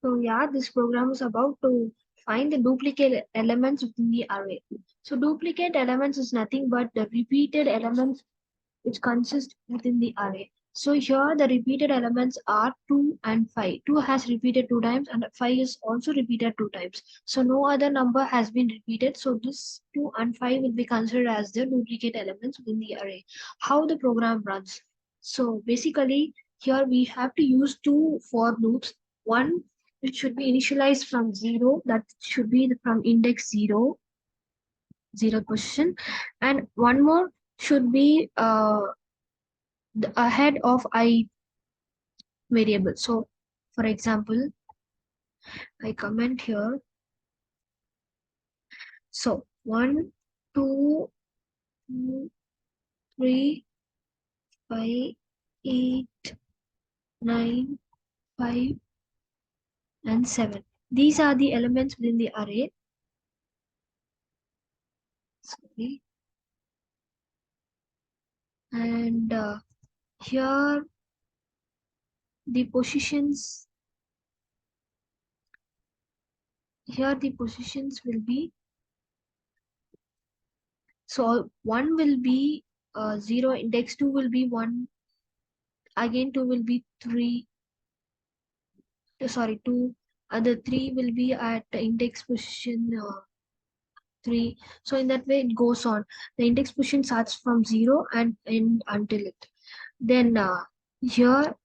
So yeah, this program is about to find the duplicate elements within the array. So duplicate elements is nothing but the repeated elements which consist within the array. So here the repeated elements are 2 and 5. 2 has repeated 2 times and 5 is also repeated 2 times. So no other number has been repeated. So this 2 and 5 will be considered as the duplicate elements within the array. How the program runs. So basically here we have to use two for loops. One which should be initialized from 0, that should be from index 0, 0 position, and one more should be ahead of I variable. So for example, I comment here. So 1, 2, 3, 5, 8, 9, 5, and 7. These are the elements within the array. Sorry. And here the positions, will be, so 1 will be 0, index 2 will be 1, again 2 will be 3, sorry 2, the 3 will be at the index position 3. So in that way it goes on. The index position starts from 0 and end until it. Then here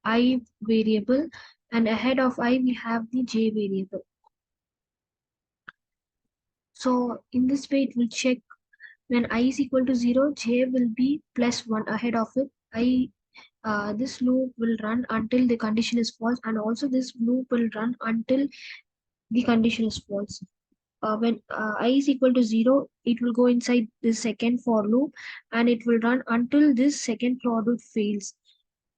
I variable, and ahead of I we have the j variable. So in this way it will check when I is equal to 0, j will be plus 1 ahead of it. This loop will run until the condition is false, and also this loop will run until the condition is false. When I is equal to 0, it will go inside the second for loop, and it will run until this second for loop fails.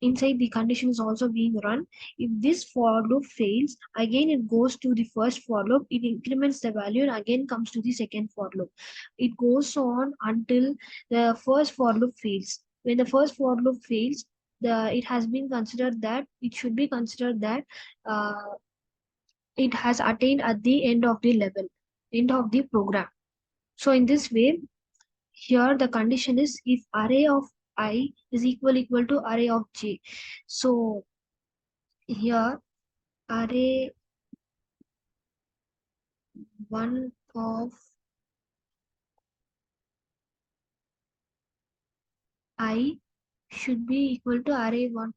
Inside the condition is also being run. If this for loop fails, again it goes to the first for loop, it increments the value and again comes to the second for loop. It goes on until the first for loop fails. When the first for loop fails, it has been considered that it should be considered that uh, it has attained at the end of the level, end of the program. So in this way, here the condition is if array of I is equal to array of j. So here array 1 of I should be equal to array 1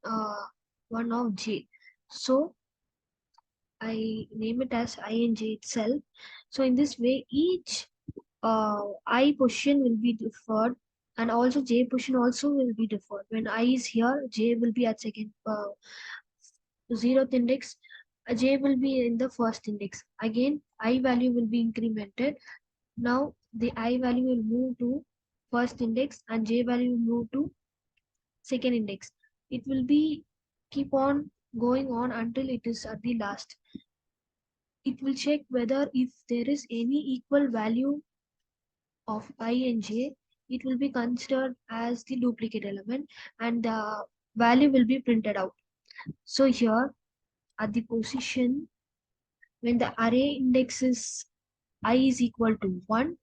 of j. So I name it as I and j itself. So in this way, each I position will be deferred, and also j position also will be deferred. When I is here, j will be at second 0th index, j will be in the first index. Again, I value will be incremented. Now the I value will move to first index and j value will move to second index. It will be keep on going on until it is at the last. It will check whether if there is any equal value of I and j, it will be considered as the duplicate element and the value will be printed out. So here at the position, when the array index is I is equal to 1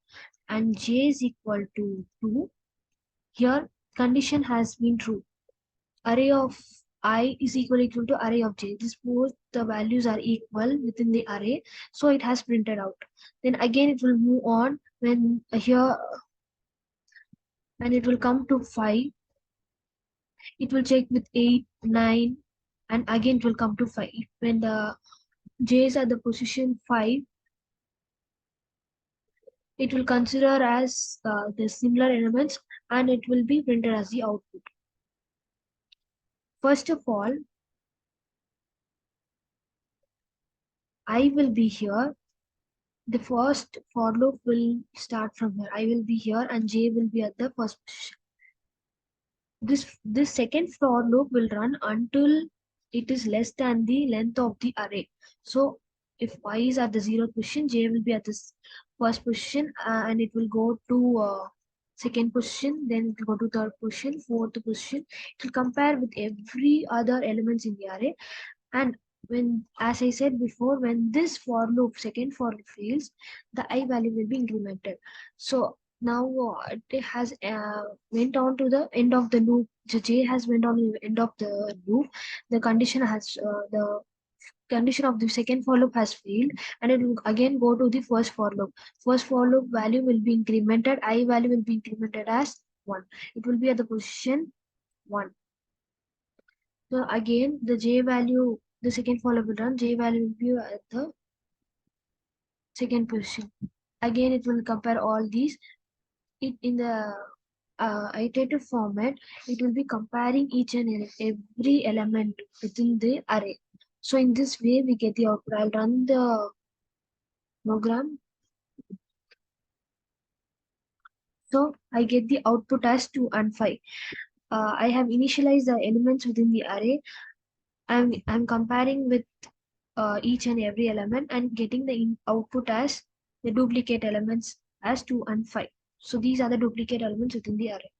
and j is equal to 2, here condition has been true. Array of I is equal to array of j. This both the values are equal within the array, so it has printed out. Then again it will move on when here, and it will come to 5. It will check with 8, 9, and again it will come to 5. When the j is at the position 5, it will consider as the similar elements and it will be printed as the output. First of all, I will be here. The first for loop will start from here. I will be here and j will be at the first position. This second for loop will run until it is less than the length of the array. So if y is at the 0th position, j will be at this first position and it will go to second position, then it will go to third position, fourth position. It will compare with every other elements in the array, and when, as I said before, when this for loop, second for loop fails, the I value will be incremented. So now it has went on to the end of the loop. The J has went on to the end of the loop. The condition has the condition of the second for loop has failed, and it will again go to the first for loop. First for loop value will be incremented. I value will be incremented as 1. It will be at the position 1. So again, the J value, the second for loop will run. J value will be at the second position. Again, it will compare all these. It in the iterative format, it will be comparing each and every element within the array. So in this way, we get the output. I'll run the program. So I get the output as 2 and 5. I have initialized the elements within the array. I'm comparing with each and every element and getting the output as the duplicate elements as 2 and 5. So these are the duplicate elements within the array.